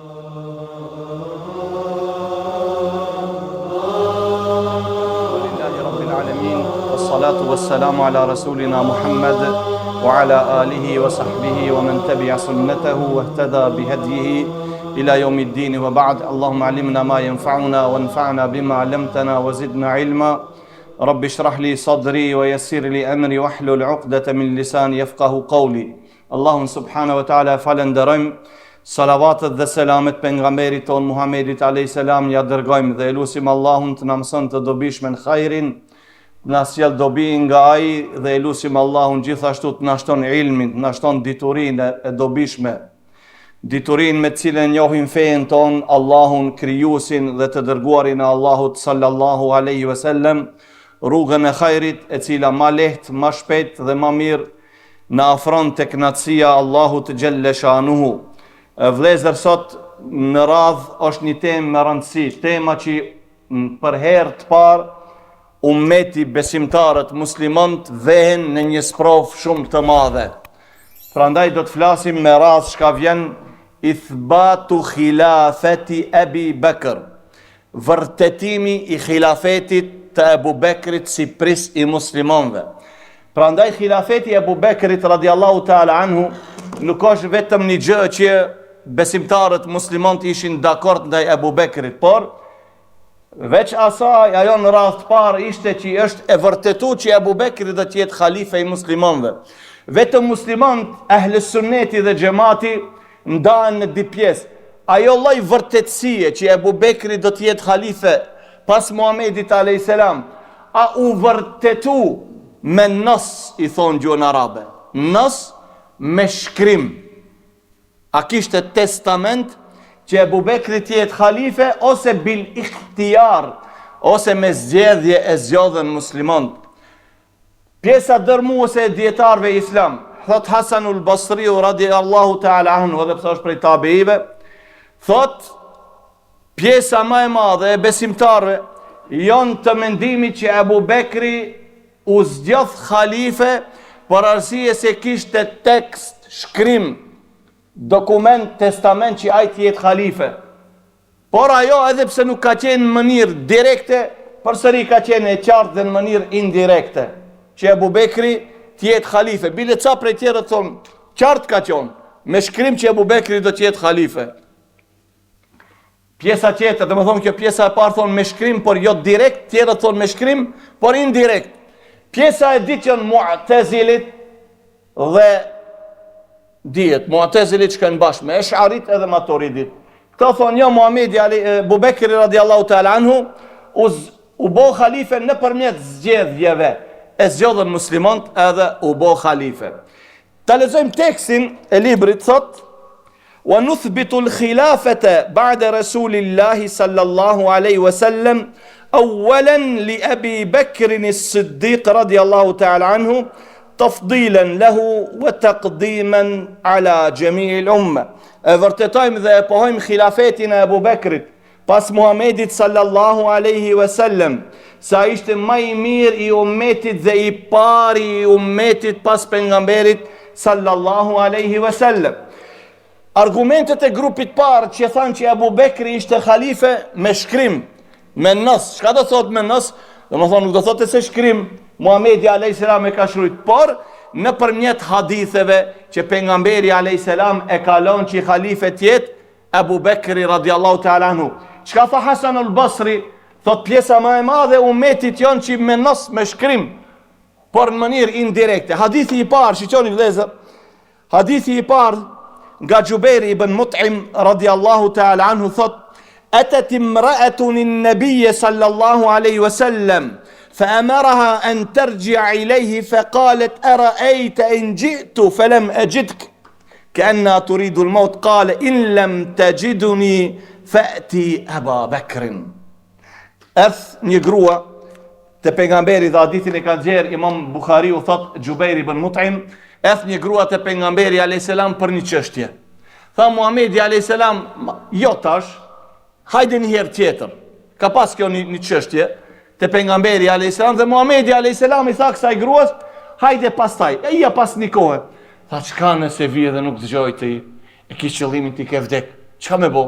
Wassalatu wassalamu ala rasulina Muhammad wa ala alihi wa sahbihi wa man tabi'a sunnatahu wa ihtada bihadyihi ila yawmiddin wa ba'd. Allahumma allimna ma yanfa'una wa anfa'na bima 'allamtana wa zidna ilma. Rabbi shrah li sadri wa yassir li amri wahlul 'uqdatan min lisani yafqahu qawli. Allahun subhanahu wa ta'ala falenderojm. Salavatet dhe selamet pejgamberit ton Muhammedit alayhis salam ja dërgojmë dhe elusim Allahun të na mëson të dobishmen khairin, na sjell dobi nga ai dhe elusim Allahun gjithashtu të na shton ilmin, të na shton diturinë e dobishme. Diturinë me të cilën njohim fen ton, Allahun krijuesin dhe të dërguarin e Allahut sallallahu alaihi wasallam, rrugën e khairit e cila ma lehtë, ma shpejt dhe ma mirë na afron tek kënaqësia Allahut xhelle shanuhu. Vlezër, sot në radhë është një temë me rëndësi, tema që për herë të parë ummeti besimtarët muslimanët vehen në një sprov shumë të madhe. Prandaj do të flasim me radhë çka vjen ithbatu khilafeti Ebi Bekr, vërtetimi i khilafetit të Ebu Bekrit si pris i muslimanëve. Prandaj khilafeti i Ebu Bekrit radiallahu ta'ala anhu nuk është vetëm një gjë që besimtarët muslimanët ishin dakord ndaj Ebu Bekrit, por veç asaj, ajo në radhë të parë ishte që është e vërtetuar që Ebu Bekri do të jetë khalife i muslimanëve. Vetëm muslimanët, ahlus sunneti dhe xhamati ndahen në dy pjesë. Ajo lloj vërtetësie që Ebu Bekri do të jetë khalife pas Muhamedit alayhis salam, a u vërtetu me nas, i thonë gjuhën arabe. Nas me shkrim. A kishte testament që Ebu Bekri të jetë khalife, ose bil ikhtiar, ose me zgjedhje e zgjodhen muslimanët. Pjesa dërmuese e dietarëve islam, thot Hasanul Basriu radiallahu ta'ala anhu, edhe pse është prej tabeive, thot pjesa më e madhe e besimtarëve janë të mendimit që Ebu Bekri u zgjodh khalife për arsye se kishte tekst, shkrim, dokument, testament që ai të jetë khalife. Por ajo edhe pse nuk ka qenë në mënyrë direkte, përsëri ka qenë e qartë dhe në mënyrë indirekte që Ebu Bekri të jetë khalife. Bile ca prej tjerë thonë, qartë ka qenë, me shkrim që Ebu Bekri do të jetë khalife. Pjesa tjetër, dhe më thonë kjo pjesa e parë thonë me shkrim, por jo direkt, tjerë thonë me shkrim, por indirekt. Pjesa e ditë janë Mu'tazilit dhe dihet, Mu'tazilit që kanë bashkë me Esh'arit edhe Maturidit. Këta thonë, jo, Muhamedi Abu Bekri radiallahu ta'ala anhu u bo khalife në përmjet zgjedhjeve, e zgjodhen muslimanët edhe u bo khalife. Ta lexojmë tekstin e librit, thot: "Wa nuthbitu al-khilafata ba'da Rasulillahi sallallahu alaihi wasallam awwalan li Abi Bakr as-Siddiq radiallahu ta'ala anhu tafdilan lahu wa taqdiman ala jami'il umma." E vërtetojmë dhe e pohojmë khilafetin e Ebu Bekrit pas Muhamedit sallallahu alaihi wasallam, sa ishte më i mirë i ummetit dhe i pari i ummetit pas pejgamberit sallallahu alaihi wasallam. Argumentet e grupit parë që thanë që Ebu Bekri ishte khalife me shkrim, me nas. Çka do thot me nas? Do më thonë, nuk do thotë se shkrim Muhamedi alayhis salam e ka shkruajt, por në përmjet haditheve që pejgamberi alayhis salam e kalon që khalife të jetë Ebu Bekri radiallahu ta'ala anhu. Çka tha Hasan al-Basri? Thot pjesa më e madhe ummetit janë që me nas, me shkrim, por në mënyrë indirekte. Hadithi i parë, shiqoni vëllezër, hadithi i parë nga Jubair ibn Mut'im radiallahu ta'ala anhu thot: "Atat imra'atun an-nabiy sallallahu alayhi wasallam فأمرها أن ترجع إليه فقالت أرأيت إن جئت فلم أجدك كأنها تريد الموت قال إن لم تجدني فأتي أبا بكر." Një grua të pejgamberit, dhe hadithin e ka nxjerr Imam Buhariu, thot Jubair ibn Mut'im, një grua të pejgamberit alayhis salam për një çështje. Tha Muhamedi alayhis salam, jo tash, hajde një herë tjetër. Ka pas kjo një çështje te pejgamberi alayhis salam dhe Muhamedi alayhis salam i tha kësaj gruas, hajde pastaj. E ia pas një kohë. Tha, çka nëse vije dhe nuk dëgjoj ti? E kish qëllimin ti ke vdek. Çka me bo?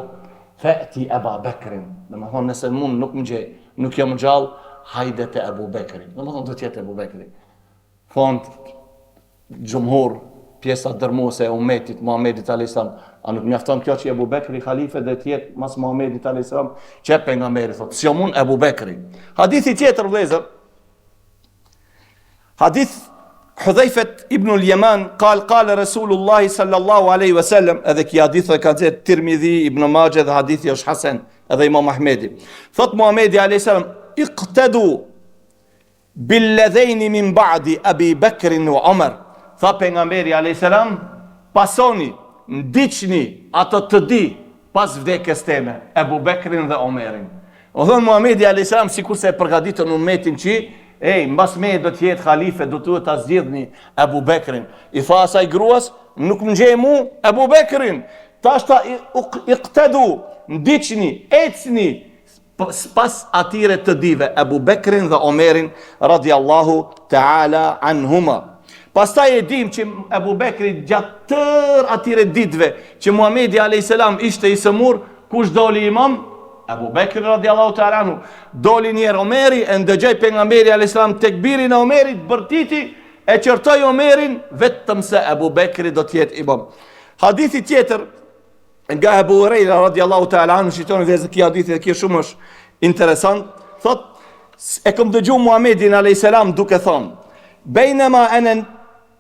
Fa'ti Aba Bekrin. Dhe më thonë, nëse mund nuk më gjej, nuk jam gjallë, hajde te Abu Bekri. Dhe më thonë, do t'jetë Abu Bekri. Thonë, gjumhur, pjesa dërmuese e umetit Muhamedit a.s. A nuk mjafton kjo që Abu Bekri khalife dhe t'jetë mas Muhamedit a.s. Që pejgamberi thotë, si mund Abu Bekri. Hadithi tjetër vëllezër, hadith Hudhayfet ibn al-Yaman قال Rasulullah sallallahu alaihi wasallam, edhe ki hadith e ka thënë Tirmidhi, Ibn Majah dhe hadithi është hasan, edhe Imam Ahmedi. Thot Muhamedi alayhi salam, iqtadu billadhaini min ba'di Abi Bakr wa Umar. Tha pejgamberi alayhi salam, pasoni, ndiqni ato të di pas vdekjes teme, Abu Bekrin dhe Omerin. O thon Muhamedi alayhi salam, sikur se e përgatitën umetin që mbas me do t'jetë khalife, do t'u ta zgjidhni Abu Bekrin. I tha asaj gruas, nuk më gjej mu Abu Bekrin. Tash ta iqtadu, ndiqni, ecni pas atyre të dive, Abu Bekrin dhe Omerin radiallahu ta'ala anhuma. Pastaj e dim që Abu Bekri gjatë tërë atyre ditëve që Muhamedi a.s. ishte i sëmur, kush doli imam? Abu Bekri radiallahu ta'ala anhu. Doli njerë Omeri, e ndëgjoj pejgamberi a.s. tekbirin e Omerit, bërtiti, e qërtoj Omerin, vetëm se Abu Bekri do t'jetë imam. Hadithi tjetër, nga Abu Hurajra radiallahu ta'ala anhu, shitoni vezë ki hadithi dhe ki shumë është interesant, thot, e këm dëgju Muhammedin a.s. duke thonë,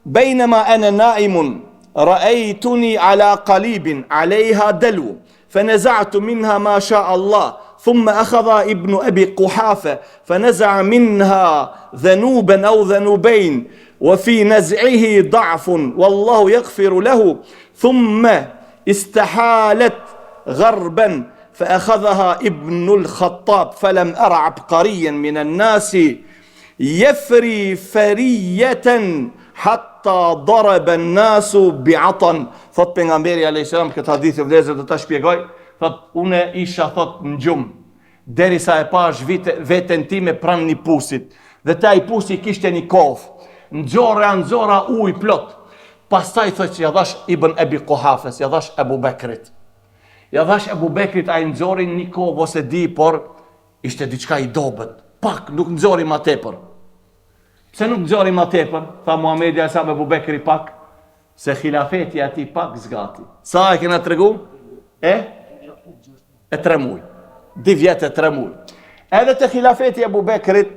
بينما أنا نائم رأيتني على قليب عليها دلو فنزعت منها ما شاء الله ثم أخذ ابن أبي قحافة فنزع منها ذنوبا أو ذنوبين وفي نزعه ضعف والله يغفر له ثم استحالت غربا فأخذها ابن الخطاب فلم أر عبقريا من الناس يفري فرية hatta daraba an-nasu bi'atan. Thot pejgamberi alayhis salam, këtë hadith e vëllezër do ta shpjegoj, thot une isha thot në gjumë derisa e pash veten time pranë një pusit, dhe taj pusi kishte një kovë, nxora ujë plot. Pastaj thot që ja dhash Ibn Abi Quhafes, ja dhash Abu Bekrit. Ja dhash Abu Bekrit, ai nxorin një kovë ose di, por ishte diçka i dobët. Pak, nuk nxori ma tepër. Pse nuk nxori ma tepër? Tha Muhamedi a.s. Abu Bekri pak, se khilafeti ati pak zgati. Sa e kena të regu? E 3 muj. 2 vjetë e 3 muj. Edhe të khilafeti Abu Bekrit,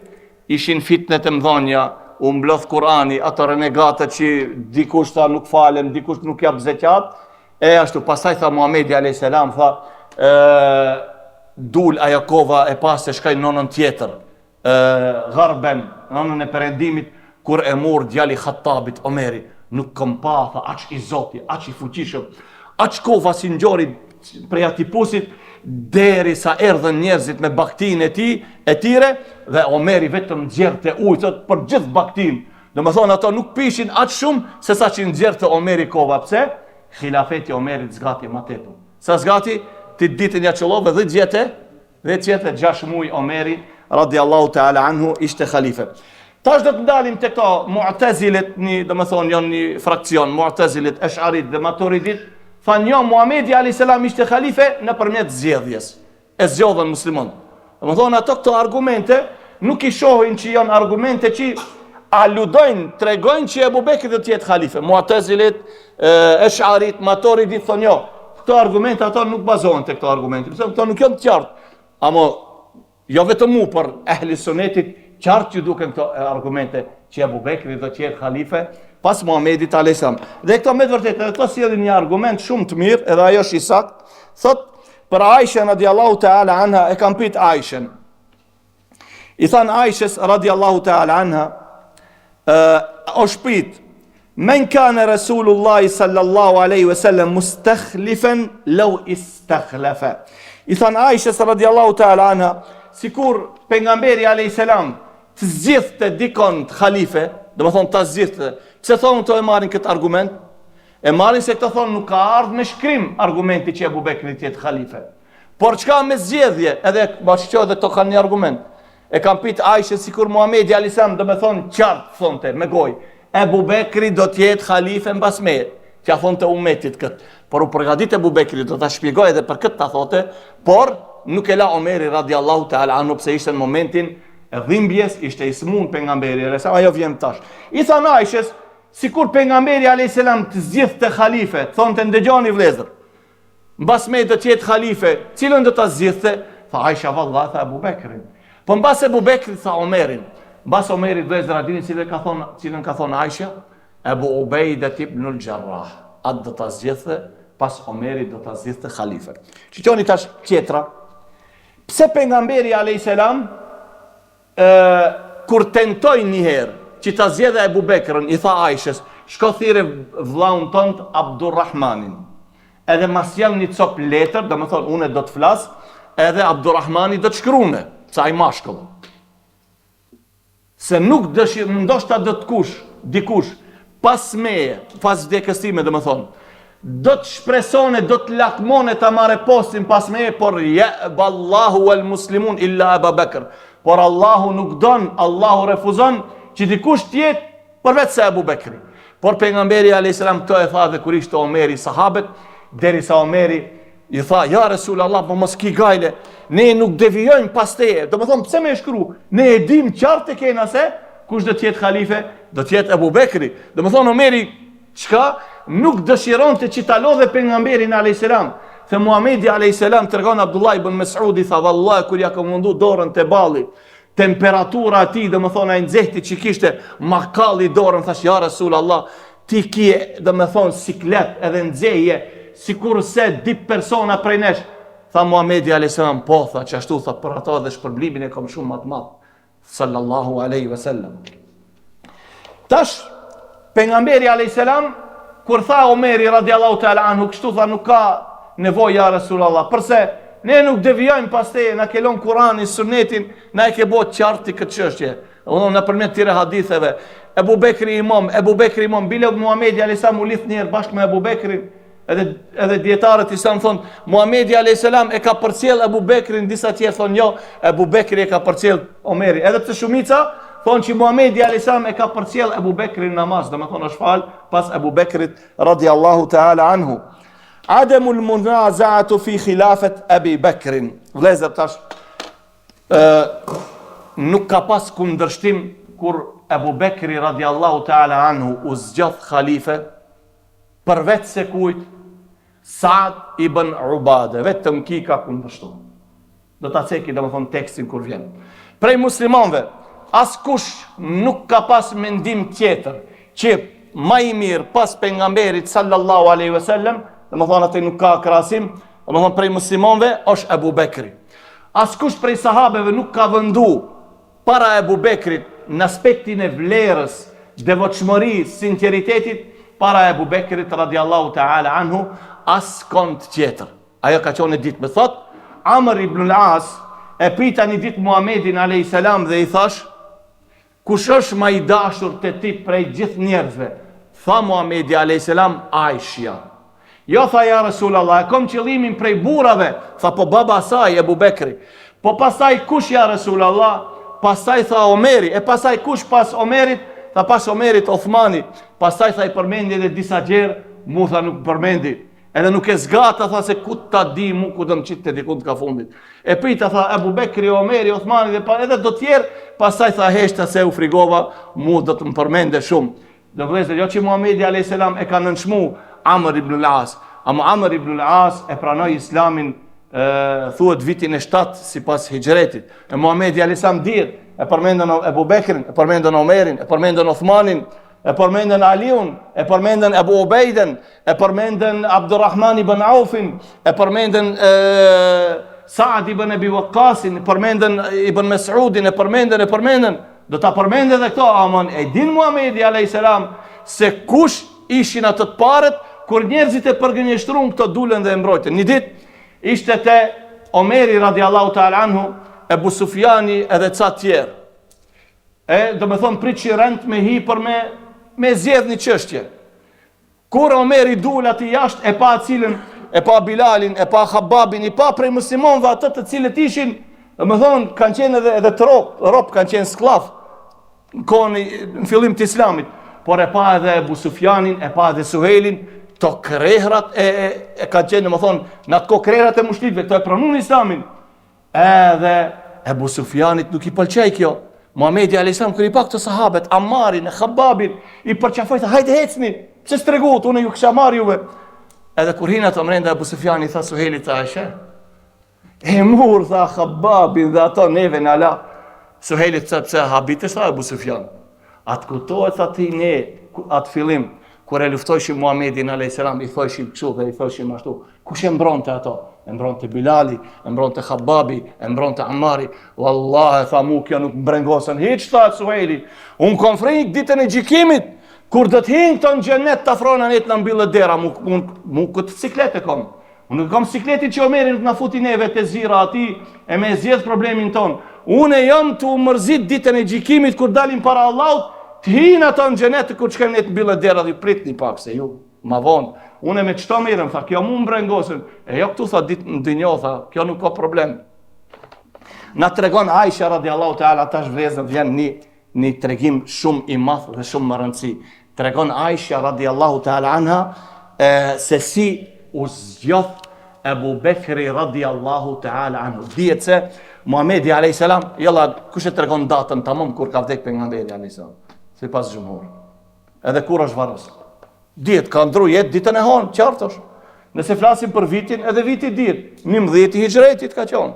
ishin fitnet e mdhonja, u mblodh Kurani, ato renegatët që dikush tha nuk falem, dikush nuk jap zekat, e ashtu, pastaj tha Muhamedi a.s. tha, dul ajo kova e pas se shkaj nonën tjetër, Gharben, nonën e perendimit, kur e mor djali Khattabit, Omeri, nuk këm pa, tha, aq i zoti, aq i fuqishëm, aq kova si ngjori prej atij pusit, deri sa erdhën njerëzit me baktin e tire, dhe Omeri vetëm nxjerrte ujë, thot, për gjithë baktin. Domethënë ato nuk pishin aq shumë se sa që nxjerrte Omeri kova. Pse? Khilafeti Omerit zgati më tepër. Sa zgati? Ti ditën ja çollove 10 vjetë, 6 muaj Omeri radiallahu ta'ala anhu ishte khalife. Tash do të ndalim të këto Mu'tazilit, domethënë janë një fraksion, Mu'tazilit, Ash'arit dhe Maturidit, thanë jo, Muhamedi a.s. ishte khalife nëpërmjet zgjedhjes. E zgjodhen musliman. Domethënë ato këto argumente nuk i shohin që janë argumente që aludojnë, tregojnë që Abu Bekri do të jetë khalife. Mu'tazilit, Ash'arit, Maturidit thonë jo. Këto argumente ato nuk bazohen te këto argumente. Pse këto nuk janë të qartë. Ama jo vetëm mu, për ehli sunetit qartë që duken këto argumente që Abu Bekri do të jetë khalife pas Muhamedit a.s. Dhe këto me të vërtetë, edhe këto sjellin një argument shumë të mirë, edhe ajo është i saktë. Thot për Aisha radiallahu ta'ala anha, e kam pyet Aishen. I than Aishes radiallahu ta'ala anha, o shpit, men kana Rasulullah sallallahu alaihi wasallam mustakhlifan law istakhlafa. I than Aishes radiallahu ta'ala anha, sikur pejgamberi alayhis salam të zgjidhte dikon të khalife, domethënë ta zgjidhte. Pse thonë to e marrin këtë argument? E marrin se këto thonë nuk ka ardhur me shkrim argumenti që Abu Bekri të jetë khalife. Por çka me zgjedhje, edhe bashkëqohet dhe to kanë një argument. E kam pyet Aisha sikur Muhamedi alayhis salam domethënë qartë thonte me gojë, Abu Bekri do të jetë khalife mbas meje. T'ja thonte umetit këtë. Por u përgatit Ebu Bekri, do ta shpjegoj edhe për këtë ta thote, por nuk e la Omeri radiallahu ta'ala anhu pse ishte në momentin e dhimbjes, ishte i smun pejgamberi alayhis salam, ajo vjen tash. I tha Aishës, sikur pejgamberi alayhis salam të zgjidhte halife, thonte ndëgjoni vëllezër. Mbas me do të jetë halife, cilën do ta zgjidhte? Tha Aisha vallahi tha Ebu Bekrin. Po mbas Ebu Bekrit tha Omerin. Mbas Omerit vëllezër a dini cilën ka thonë Aisha? Ebu Ubejda ibn al-Jarrah. Atë do ta zgjidhte, pas Omerit do ta zgjidhte halife. Çitoni tash tjetra. Pse pejgamberi alayhis salam kur tentoi një herë që ta zgjedhë Ebu Bekrën, i tha Aishës, shko thirrë vllaun tënd Abdurrahmanin. Edhe mas jam një cop letër, do më thonë unë do të flas, edhe Abdurrahmani do të shkruane, sa ai mashkull. Se nuk ndoshta do të dikush pas meje, pas vdekjes time, do më thonë, do të shpresone, do të lakmone ta marrë postin pas meje, por Allahu wal muslimun illa Abu Bekr. Por Allahu nuk don, Allahu refuzon që dikush tjetë përveç se Ebu Bekri. Por pejgamberi alayhis salam këto e tha dhe kur ishte Omeri sahabet, derisa Omeri i tha, ja Resul Allah, po mos ki gajle, ne nuk devijojmë pas teje. Do më thonë, pse me shkru? Ne e dim qartë e kena se, kush do tjetë khalife? Do tjetë Ebu Bekri. Do më thonë, Omeri, qka? Nuk dëshiron të që ta lodhe pejgamberin alayhis salam. Dhe Muhamedi alayhis salam tregon Abdullah ibn Mas'udi, tha vallahi kur ja ka mundu dorën te balli, temperatura e tij, domethënë ai nxehti që kishte makalli dorën, thash ja Resul Allah, ti kje domethënë siklet edhe nxehje, sikur se di persona prej nesh. Tha Muhamedi alayhis salam, po tha çashtu, tha për ato dhe shpërblimin e kam shumë më të madh. Sallallahu alaihi wasallam. Tash pejgamberi alayhis salam kur tha Omeri radiallahu ta'ala anhu, kështu tha nuk ka nevojë ja Resulallah, përse ne nuk devijojmë pas teje, na kelon Kurani, Sunetin, na e ke bot qartë këtë çështje. Unë nëpërmjet tire haditheve, Ebu Bekri imam, bile Muhamedi alayhis salam u lidh një herë bashkë me Ebu Bekrin, edhe dietarët islam thonë, Muhamedi alayhis salam e ka përcjell Ebu Bekrin, disa tjerë thonë jo, Ebu Bekri e ka përcjell Omeri. Edhe pse shumica thonë që Muhamedi alayhis salam e ka përcjell Ebu Bekrin namaz, domethënë është fal pas Ebu Bekrit radiallahu ta'ala anhu. Ademul munazaatu fi khilafet Ebi Bekrin. Vlezër tash, nuk ka pas kundërshtim kur Ebu Bekri radiallahu ta'ala anhu u zgjodh khalife, përveç se kujt, Saad ibn Ubade, vetëm ki ka kundërshtu. Do ta ceki domethënë tekstin kur vjen. Prej muslimanëve, askush nuk ka pas mendim tjetër që më i mirë pas pejgamberit sallallahu alaihi wasallam, domethënë atë nuk ka krahasim, domethënë prej muslimanëve është Ebu Bekri. Askush prej sahabeve nuk ka vëndu para Ebu Bekrit në aspektin e vlerës, devotshmërisë, sinqeritetit para Ebu Bekrit radiallahu ta'ala anhu, as kont tjetër. Ajo ka qenë ditë me thot, Amr ibn al-As e pita një ditë Muhamedin alayhis salam dhe i thash, kush është më i dashur te ti prej gjithë njerëzve? Tha Muhamedi alayhis salam, Aisha. Jo, tha ja Resulallah, e kom qëllimin prej burrave. Tha po baba saj Ebu Bekri. Po pasaj kush ja Resulallah? Pasaj tha Omeri. E pasaj kush pas Omerit? Tha pas Omerit Othmani. Pasaj tha i përmendi edhe disa gjerë, mu tha nuk përmendi. Edhe nuk e zgata, tha se ku ta di mu ku dëm qitë të dikund ka fundit. E pita tha Ebu Bekri, Omeri, Othmani dhe edhe do tjerë. Pasaj tha heshta se u frigova, mu do të më përmende shumë. Dhe vëllezër, jo që Muhamedi alayhis salam e ka nënçmu Amr ibn al-As. Ama Amr ibn al-As e pranoi islamin thuhet vitin e 7 sipas hijretit. E Muhamedi alayhis salam dihet, e përmendën Ebu Bekrin, e përmendën Omerin, e përmendën Othmanin, e përmendën Aliun, e përmendën Ebu Ubejden, e përmendën Abdurrahman ibn Aufin, e përmendën Saad ibn Abi Waqqasin, e përmendën Ibn Mas'udin, e përmendën. Do ta përmendë edhe këto, aman e din Muhamedi alayhis salam se kush ishin ato të parët kur njerëzit e përgënjeshtruan këto dulën dhe e mbrojtën. Një ditë ishte te Omeri radiallahu ta'ala anhu, Ebu Sufjani edhe ca tjerë. Do me thonë prit që rend me hipër me zjedh një qështje. Kur Omeri dul ati jashtë, e pa cilën, e pa Bilalin, e pa Khababin, e pa prej muslimonëve atë të cilët ishin, do me thonë kanë qenë edhe të ropë kanë qenë sklaf në fillim të islamit. Por e pa edhe Ebu Sufjanin, e pa edhe Suhejlin, këto krehrat e ka qenë, më thonë, në atë ko krehrat e mushrikëve, këto e pranun islamin. Edhe Ebu Sufjanit nuk i pëlqej kjo. Muhamedi a.s. kër i pak të sahabet, Ammarin e Khabbabin, i përqafoj, tha, hajde hecni, që stregut, unë ju kësha marr juve. Edhe kur hina të mrenda Ebu Sufjani, tha Suhejlit të Aisha, e mur, tha Khabbabin dhe ato neve në ala. Suhejlit të pse habitës, tha Ebu Sufjan. Atë kutohet, tha ti ne, atë fillim, kur e luftojshim Muhamedin a.s. i thojshim kështu dhe i thojshim ashtu, kush e mbronte ato? E mbronte Bilali, e mbronte Khabbabi, e mbronte Ammari. Wallahi, tha mu, kjo nuk mbrengosën hiç, tha Suhejli. Unë kom frikë ditën e gjykimit, kur do të hinë të në xhenet të afrona net në mbillet dera, mu këtë ciklete kom. Unë nuk kam cikletin që Omerin të në futi neve të zira ati, e me zjedh problemin ton. Unë jam të mërzit ditën e gjykimit, kur dalim para Allahut, të hinë ato në xhenet, kur që kemë net mbillet dera dhe prit një pak, se ju, ma vonë. Unë me qëto mirëm, tha, kjo mu mbrengosën, e jo këtu, tha, ditë në dynjo, tha, kjo nuk ka problem. Na tregon Aisha radiallahu ta'ala, tash vlezën, vjen një tregim shumë i madh dhe shumë më rëndësi. Tregon Aisha radiallahu ta'ala anha, se si u zgjoth Ebu Bekri radiallahu ta'ala anhu. Dihet se Muhamedi a.s. Jella, kush e tregon datën tamam kur ka vdek pejgamberi a.s. Si pas gjumhur. Edhe kur është varës. Dihet, ka ndru jetë ditën e honë, qartë është. Nëse flasim për vitin, edhe viti dihet. 11 i hijretit ka qonë.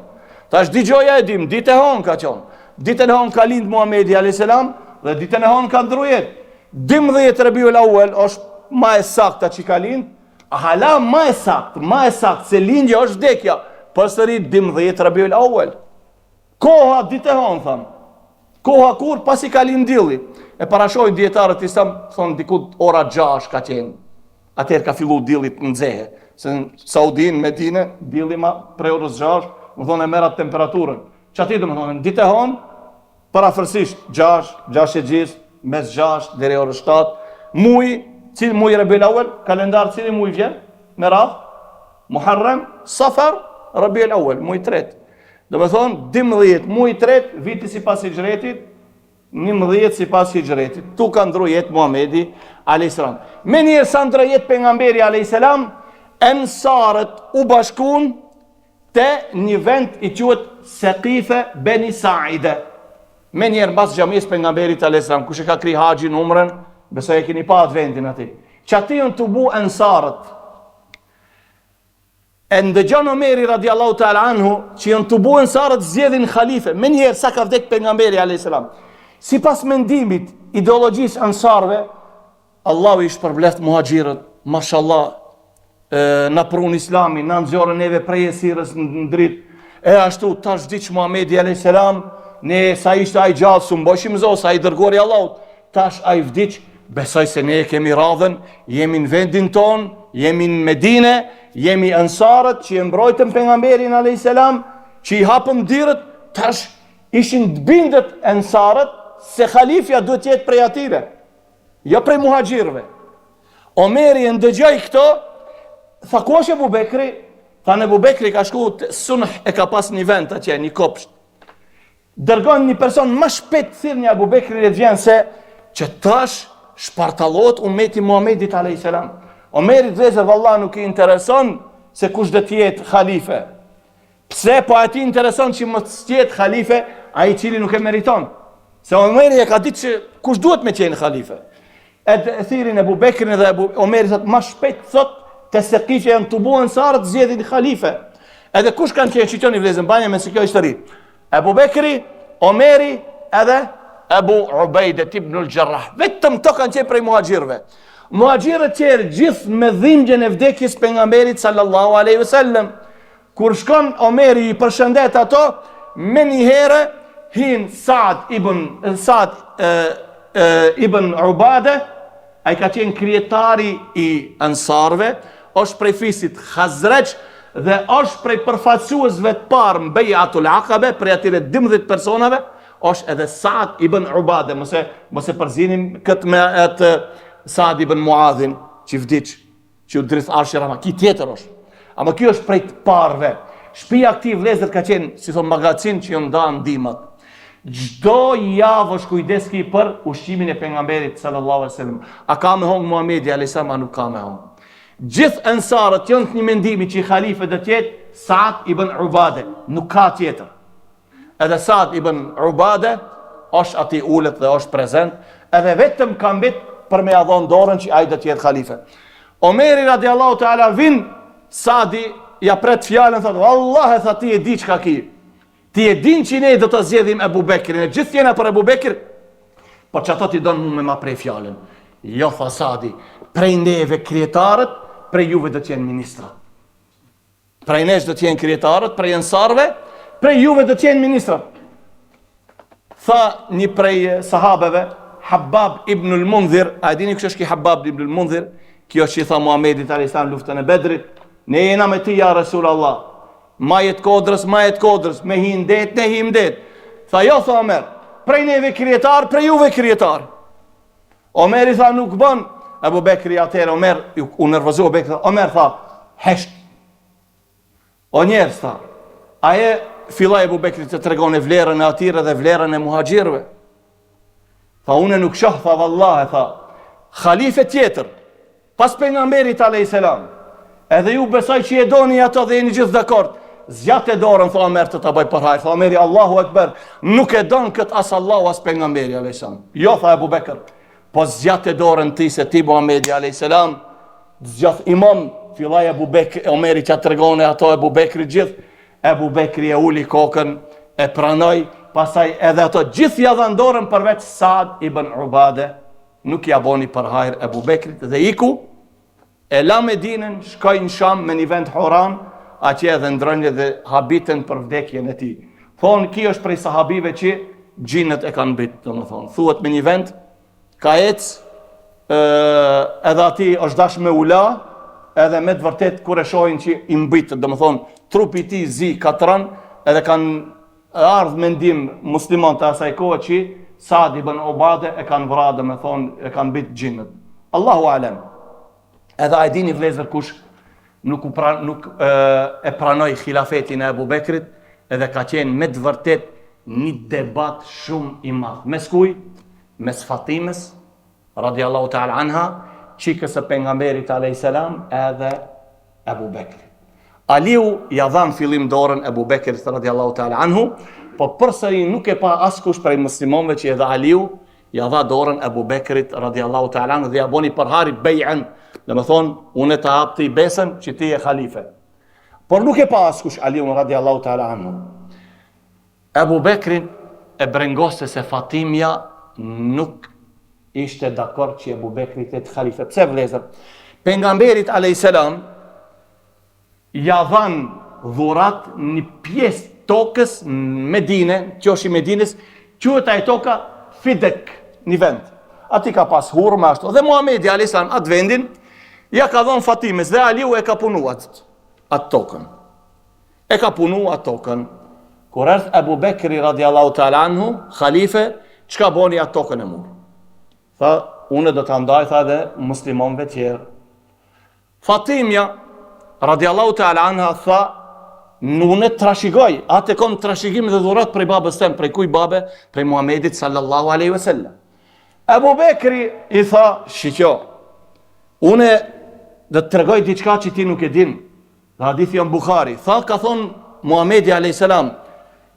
Tash digjoja e dim, ditë e honë ka qonë. Ditën e honë ka lind Muhamedi a.s. dhe ditën e honë ka ndru jetë. 12 Rabiul Awwal është ma e sakta që ka lind, hala ma e sakt, se lindja është vdekja, përsëri 12 Rabiul Awwal. Koha ditë e honë, thamë. Koha kur pasi ka lind dilli. E parashoj djetarët islam, thonë dikut ora 6 ka qenë. Atëherë ka fillu dillit në nxehe. Se në Saudin, Medine, dilli ma prej orës 6, më thonë e merat temperaturën. Që ati dhe më thonë, ditë e honë, parafërsisht 6, 6 e gjisë, mes 6, deri orës 7. Muj, cili muj Rabiul Awwal, kalendar cili muj vjen, me radh, Muharrem, Safar, Rabiul Awwal, muj 3. Dhe me thonë, 12, muj 3, viti si pas hijretit, 11 si pas hijretit. Tu ka ndru jetë Muhamedi a.s. Me njerë sa ndru jetë pejgamberi a.s. Ensarët u bashkun te një vend i quhet Seqife Beni Saide. Me njerë mbas xhamisë pejgamberit a.s. kush e ka kri haxhin umrën, besoj e keni pa atë vendin ati. Që ati unë të bu ensarët. E ndëgjon Omeri radiallahu ta'ala anhu, që janë të bu ensarët zjedhin khalife. Me njerë sa ka vdek pejgamberi a.s. Si pas mendimit, ideologjisë ansarve, Allahu i shpërbleft muhaxhirët, mashallah, në prun islami, në nëzjore neve prej e sirës në dritë, e ashtu, tash diq Muhamedi a.s. Ne sa ishte a i gjallë, su mbojshim zo, sa i dërgori Allahut, tash a i vdiq, besoj se ne kemi radhen, jemi në vendin ton, jemi në Medine, jemi ansarët, që i mbrojtëm pejgamberin a.s. që i hapëm dirët, tash ishin të bindet ansarët, se khalifja duhet jetë prej atyre, jo prej muhaxhirëve. Omeri e ndëgjoj këto, tha ku është Ebu Bekri? Tha në Ebu Bekri ka shku të Sunh, e ka pas një vend atje, një kopsht. Dërgon një person më shpejt thirr një Ebu Bekri dhe vjen se që tash shpartallot ummeti Muhamedit a.s. Omeri dhezër vallah nuk i intereson se kush dhe tjetë khalife. Pse po ati intereson që më tjetë khalife a i cili nuk e meriton. Se Omeri e ka ditë që kush duhet me qenë khalife. E thirin Ebu Bekrin dhe Omeri thot, ma shpejt thot, të Seqife janë të buën sarët zjedhin khalife. Edhe kush kanë qenë qitoni vlezën banja me se kjo histori? Ebu Bekri, Omeri edhe Ebu Ubejdet ibnul Gjarrah. Vetëm to kanë qenë prej muhaxhirëve. Muhaxhirët qerë gjithë me dhimbjen e vdekjes pejgamberit sallallahu aleyhi wasallam. Kur shkon Omeri i përshëndet ato, me një herë hin Saad ibn Ubade, a i ka qenë krijetari i ansarve, është prej fisit Khazraj dhe është prej përfaqësuesve të parë në Bejatul Aqabe, prej atyre 12 personave, është edhe Saad ibn Ubade, mos e përzinim këtë me atë Saad ibn Muadhin, që vdiq, që u drith Arshi Rama, ki tjetër është. Ama kjo është prej të parëve. Shtëpia këtij vëllezër ka qenë, si thon, magazin që ju ndan ndihmat. Çdo javë është kujdeski për ushqimin e pejgamberit sallallahu alaihi wasallam. A ka me hong Muhamedi alayhis salam, nuk ka me hong. Gjithë ensarët janë të një mendimi që i khalife dhe tjetë Saad ibn Ubade, nuk ka tjetër. Edhe Saad ibn Ubade është ati ullet dhe është prezent, edhe vetëm kam bit për me adhon dorën që ajde tjetë khalife. Omeri radiallahu ta'ala vin, Saadi ja pret fjallën, thotë, Allah e tha ti e di që ka ki. Ti e din që ne do të zjedhim Ebu Bekrin, e gjithë jena për Ebu Bekir, por që ato ti donë mu me ma prej fjallën. Jo, tha Saadi, prej neve krijetarët, prej juve do t'jenë ministrat. Prej nesh do t'jenë krijetarët, prej ensarve, prej juve do t'jenë ministrat. Tha një prej sahabeve, Habab ibn al-Mundhir, a e dini kështë është ki Habab ibn al-Mundhir, kjo që i tha Muhamedit a.s. luftën e Bedrit, ne jena me ti ja Rasul Allah, majet kodrës, me hi ndet, ne hi ndet. Tha jo, tha Omer, prej neve krijetar, prej juve krijetar. Omer i tha nuk bën, Ebu Bekri atëherë, Omer, u nervozu Ebu Bekri, Omer tha, hesht. O njerës tha, aje fillaj Ebu Bekri të tregon e vlerën e atyre dhe vlerën e muhajgjirve. Tha, une nuk shoh, tha, vallahe, tha, khalife tjetër, pas pejgamberit a.s. Edhe ju besoj që e doni ato dhe jeni gjithë dakord. Zgjat e dorën, tha Omer të ta bëj për hajr. Tha Omeri, Allahu Ekber, nuk e don këtë as Allahu as pejgamberi a.s. Jo, tha Ebu Bekr, po zgjat e dorën ti se ti Muhamedi a.s. Zgjat imam, fillaj Ebu Bekri, Omeri që tregone ato Ebu Bekri gjithë. Ebu Bekri e uli kokën, e pranoj, pasaj edhe ato gjithë ja dhanë dorën përveç Saad ibn Ubade, nuk ja boni për hajr Ebu Bekrit dhe iku, e la Medinën, shkoj në Sham me një vend Horan, atje edhe ndrënje dhe habitën për vdekjen e ti. Thonë, ki është prej sahabive që gjinët e kanë bitë, të më thonë. Thuhet me një vend, ka ecë, edhe ati është dash me ula, edhe me të vërtet kur e shojnë që i mbitë, dhe më thonë, trupi ti zi katran, edhe kanë ardhë mendim musliman të asaj kohë që Saad ibn Ubade e kanë vra, dhe më thonë, e kanë bitë gjinët. Allahu alem. Edhe a e dini vlezër kush nuk e pranoj khilafetin e Ebu Bekrit, edhe ka qenë me të vërtet një debat shumë i madh. Mes kuj? Mes Fatimes, radiallahu ta'ala anha, qikës e pejgamberit a.s. edhe Ebu Bekrit. Aliu ja dhan fillim dorën Ebu Bekrit radiallahu ta'ala anhu, po përsëri nuk e pa askush prej muslimonëve që edhe Aliu ja dha dorën Ebu Bekrit radiallahu ta'ala anhu dhe ja boni përhari bejën, dhe me thonë, unë e të hapë të i besën që ti e khalife. Por nuk e pa askush Aliun radiallahu ta'ala anhu. Ebu Bekrin e brengose se Fatimja nuk ishte dakord që Ebu Bekri të jetë khalife. Pse vlezër? Pejgamberit a.s. ja dhan dhurat një pjesë tokës Medine, që është i Medines, quhet ai toka Fidek, një vend. Ati ka pas hurme ashtu. Dhe Muhamedi a.s. atë vendin, ja ka dhonë Fatimes dhe Aliu e ka punu atë tokën. E ka punu atë tokën. Kur erdh Ebu Bekri radiallahu ta'ala anhu, khalife, çka boni atë tokën e murë? Tha, unë do të ndaj, tha dhe muslimonve tjerë. Fatimja, radiallahu ta'ala anha, tha, unë trashigoj, atë e kom trashigim dhe dhurat prej babës tem, prej kuj babe, prej Muhamedit sallallahu aleyhi ve sellem. Ebu Bekri i tha, shiqo, une dhe të tregoj diçka që ti nuk e din. Dhe hadithi janë Bukhari. Tha, ka thonë Muhamedi a.s.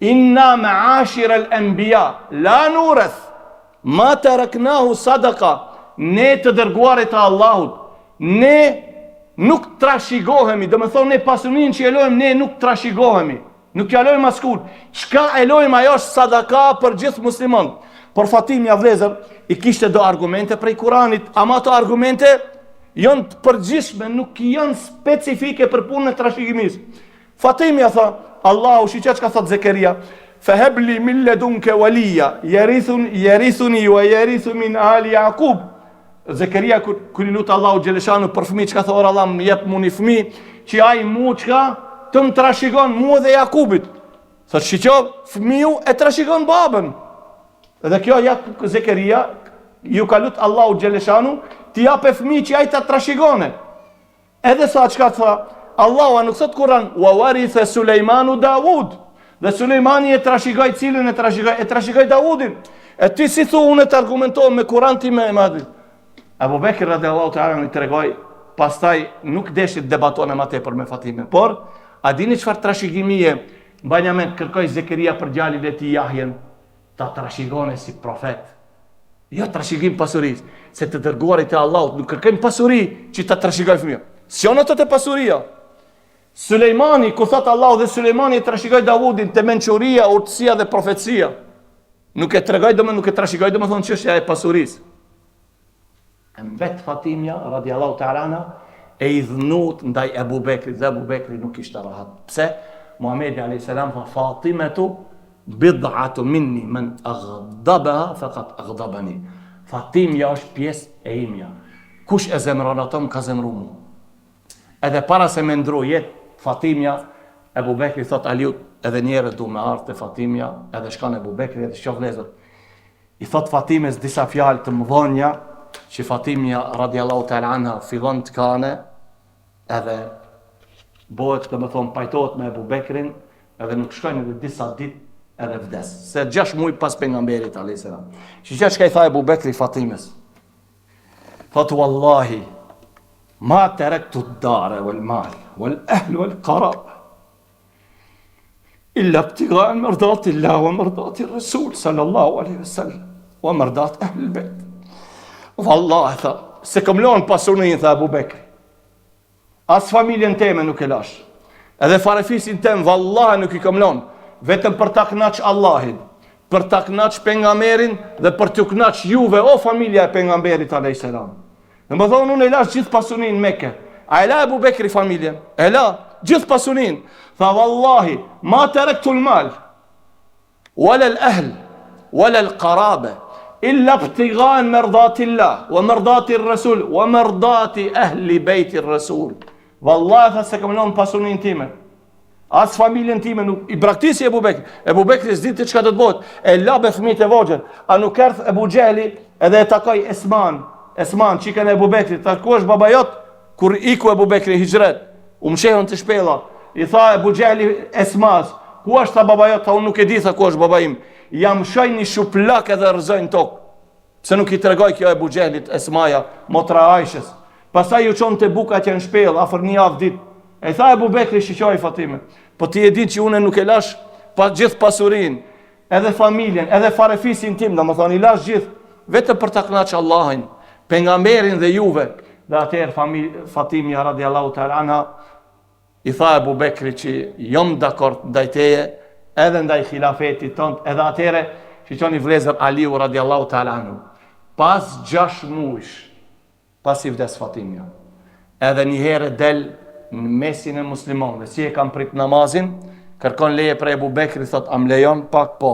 Inna me ashir el-enbija, la nureth, ma të rëknahu sadaka, ne të dërguarit e Allahut, ne nuk trashigohemi, dhe me thonë ne pasunin që e lojmë, ne nuk trashigohemi, nuk ja lojmë askut. Qka e lojmë ajo është sadaka për gjithë muslimon. Por Fatimja vlezër, i kishte do argumente prej Kuranit, ama to argumente janë të përgjithshme, nuk janë specifike për punën e trashëgimisë. Fatimja tha, Allahu shiqet çka thot Zekeria, fahebli min ladunka waliya, yarithuni wa yarithu min ali Yaqub. Zekeria kur i lut Allahu xheleshanu për fëmijë, çka thor Allah, më jep mua një fëmijë që ai mua çka të më trashëgon mua dhe Jakubit. Thot shiqo, fëmiu e trashëgon babën. Dhe kjo ja Zekeria ju ka lut Allahu xheleshanu ti jape fëmijë që ai ta trashëgone. Edhe sa çka tha Allahu nuk thot Kur'an, wa waritha Sulejmanu Davud. Dhe Sulejmani e trashëgoi cilën e trashëgoi Davudin. E ti si thu unë të argumentohem me Kur'an ti me madh. Abu Bekr radiallahu ta'ala i tregoi pastaj nuk deshit debatone ma tepër me Fatime. Por, a dini çfarë trashëgimie mbajnë me kërkoj Zekeria për djalin e tij Jahjen, ta trashëgone si profet. Jo trashëgim pasurisë, se të dërguarit e Allahut nuk kërkojnë pasuri që ta trashëgoj fëmijë. S'janë ato të pasuria. Sulejmani, ku thot Allahu dhe Sulejmani trashëgoi Davudin te mençuria, urtësia dhe profecia. Nuk e tregoj nuk e trashëgoi domethënë çështja e pasurisë. Mbet Fatimja radiallahu ta'ala anha e i dhnut ndaj Ebu Bekrit dhe Ebu Bekri nuk ishte rahat. Pse? Muhamedi a.s. tha Fatimetu bid'atu minni men agdabaha faqat agdabani. Fatimja është pjesë e imja. Kush e zemron ato më ka zemru mu. Edhe para se me ndru jetë Fatimja, Ebu Bekri thot Aliut, edhe njerët du me ardhë të Fatimja, edhe shkan Ebu Bekri edhe shoh vlezër. I thot Fatimes disa fjalë të mëdhonja, që Fatimja radiallahu ta'ala anha fillon të kane, edhe bëhet të më thonë pajtohet me Ebu Bekrin, edhe nuk shkojnë edhe disa dit edhe vdes. Se 6 muaj pas pejgamberit a.s. Që shka i tha Ebu Bekri Fatimes? Thot wallahi, ma taraktu ad-dara wal mal wal ahl wal qarab illa ibtigha mardati Allah wa mardati Rasul sallallahu alaihi wasallam wa mardati ahl al-bayt. Wallahi tha, se kam lënë pasurinë tha Abu Bekri. As familjen teme nuk e lash. Edhe farefisin tem vallahi nuk i kam lënë, vetëm për ta kënaq Allahin, për ta kënaq pejgamberin dhe për t'u kënaq juve o familja e pejgamberit alayhis salam. Dhe më thonë, unë e lash gjithë pasunin Mekë. A e la Ebu Bekri familjen? E la gjithë pasunin. Tha, wallahi, ma të rektu l'mal, wala l'ahl, wala l'qarabe, illa pëtigan mërdati Allah, wa mërdati Rasul, wa mërdati ahli bejti Rasul. Wallahi, tha, se kam lënë pasunin time. As familjen time nuk i braktisi Ebu Bekri. Ebu Bekri s'di të çka do të bëhet. E la be fëmijët e vogjël. A nuk erdh Ebu Xheli edhe e takoi Esman, qikën e Ebu Bekri, ta ku është baba jot, kur iku Ebu Bekri hijret, u mshehën të shpella, i tha Ebu Xheli Esmas, ku është ta baba jot, ta unë nuk e di, tha ku është baba im, jam shoj një shuplak edhe rëzojnë tokë, pse nuk i tregoj kjo Ebu Xhelit Esmaja, motra Aishës, pastaj ju qonë të buka që në shpellë, afër një javë dit, e tha Ebu Bekri shiqoj Fatime, po ti e di që une nuk e lash pa gjithë pasurin, edhe familjen, edhe farefisin tim, dhe më thonë, i lash gjithë, vetëm për ta kënaqë Allahin, pejgamberin dhe juve. Dhe atëherë Fatimja radiallahu ta'ala anha i tha Ebu Bekri që jom dakord ndaj teje, edhe ndaj khilafetit tonë, edhe atëherë që qoni vlezër Aliu radiallahu ta'ala anhu. Pas 6 muajsh, pas i vdes Fatimja, edhe një herë del në mesin e muslimonëve, si e kam prit namazin, kërkon leje për Ebu Bekri, thot am lejon pak po,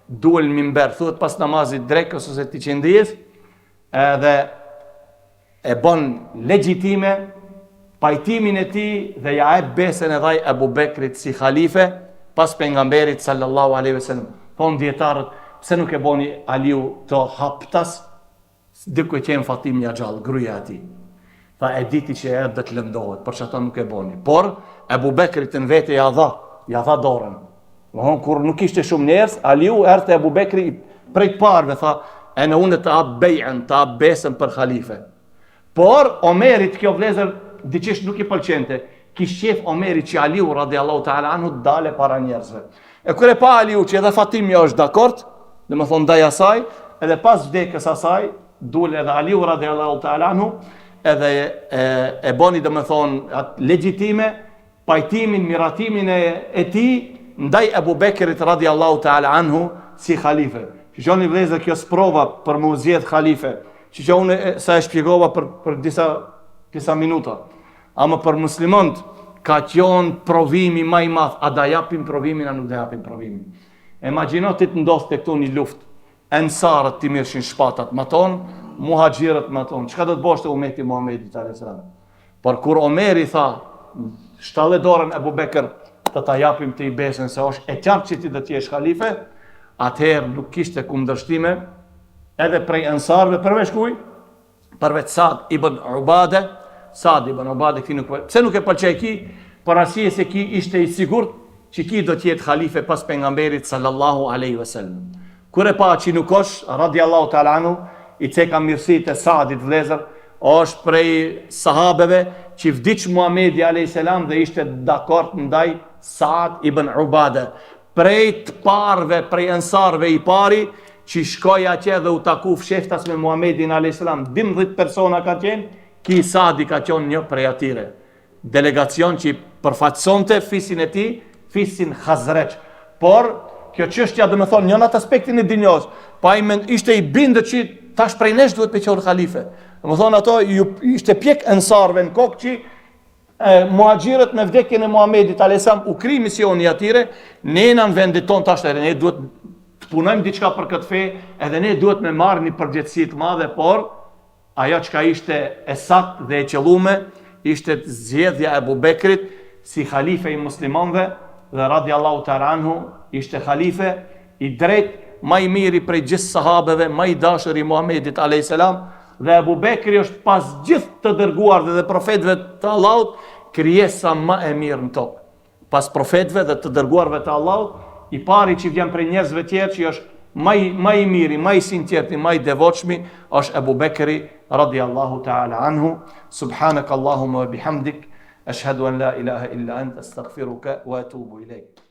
duel mimber, thot pas namazit drekës ose ti që ndijes, edhe e bon legjitime pajtimin e tij dhe ja e besën e dhaj Ebu Bekrit si khalife pas pejgamberit sallallahu alaihi wasallam. Thon dietarët, pse nuk e boni Aliu të haptas, diku qenë Fatimja gjallë, gruaja e tij. Tha e diti që e do të lëndohet, por çato nuk e boni. Por Ebu Bekrit në vete ja dha dorën. Domthon kur nuk ishte shumë njerëz, Aliu erdhi Ebu Bekri prej parëve tha e në unë të apë bejën, të apë besën për khalife. Por, Omerit kjo vlezër, diqesh nuk i pëlqente, kish qef Omerit që Aliu, radiallahu ta'ala anhu, dale para njerëzve. E kër e pa Aliu që edhe Fatimja është dakord, dhe më thonë daj asaj, edhe pas vdekës asaj, dule edhe Aliu, radiallahu ta'ala anhu, edhe e boni dhe më thonë legjitime, pajtimin, miratimin e ti, ndaj Ebu Bekrit, radiallahu ta'ala anhu, si khalife. Që që unë i vlezër kjo sprova për më zjedh khalife, që unë sa e shpjegova për disa minuta. Ama për muslimont, ka qenë provimi ma i madh, a da japim provimin, a nuk da japim provimin. Imagjino ti të ndodh të këtu një luft, ensarët ti mirshin shpatat ma tonë, muhajgjirët ma tonë. Qka do të boshte umeti Muhammedit a.s. Por kur Omeri tha, shtalle dorën Ebu Bekër, të ta japim të i besën se është e qartë që ti dhe ti esh khalife, atëherë nuk kishte kundërshtime edhe prej ensarve përveç kuj, përveç Sad ibn Ubade, këti nuk pse nuk e pëlqej ki, për arsye se ki ishte i sigurt që ki do t'jetë khalife pas pejgamberit sallallahu alaihi wasallam. Kur e pa që nuk është, radiallahu ta'ala anhu, i ceka mirësitë e Sadit vlezër, është prej sahabeve që vdiq Muhamedi a.s. dhe ishte dakord ndaj Saad ibn Ubade. Prej të parve, prej ensarve i pari, që shkoj atje dhe u taku fsheftas me Muhamedin a.s. 12 persona ka qenë, ki Saadi ka qenë një prej atyre. Delegacion që i përfaqësonte fisin e tij, fisin Khazraj. Por kjo çështja do të thonë një atë aspektin e dinjos, pa ishte i bindët që tash prej nesh duhet me qenë khalife. Do të thonë ato ishte pjek ensarve në kokë që muhaxhirët me vdekjen e Muhamedit a.s. u kri misioni atyre, ne në vendit ton tash ne duhet të punojmë diçka për këtë fe, edhe ne duhet me marrë një përgjegjësi të madhe, por ajo çka ishte e saktë dhe e qellume ishte zgjedhja e Abu Bekrit si halife i muslimanëve dhe radiallahu ta'ala anhu ishte halife i drejt, më i miri prej gjithë sahabeve, më i dashur i Muhamedit a.s. Dhe Abu Bekri është pas gjithë të dërguar dhe profetëve të Allahut krijesa më e mirë në tokë. Pas profetëve dhe të dërguarve të Allahut, i pari që vjen prej njerëzve tjerë që është më i miri, më i sinqerti, më i devotshmi është Abu Bekri radiallahu ta'ala anhu. Subhanakallahumma wa bihamdik, ashhadu an la ilaha illa anta astaghfiruka wa atubu ilayk.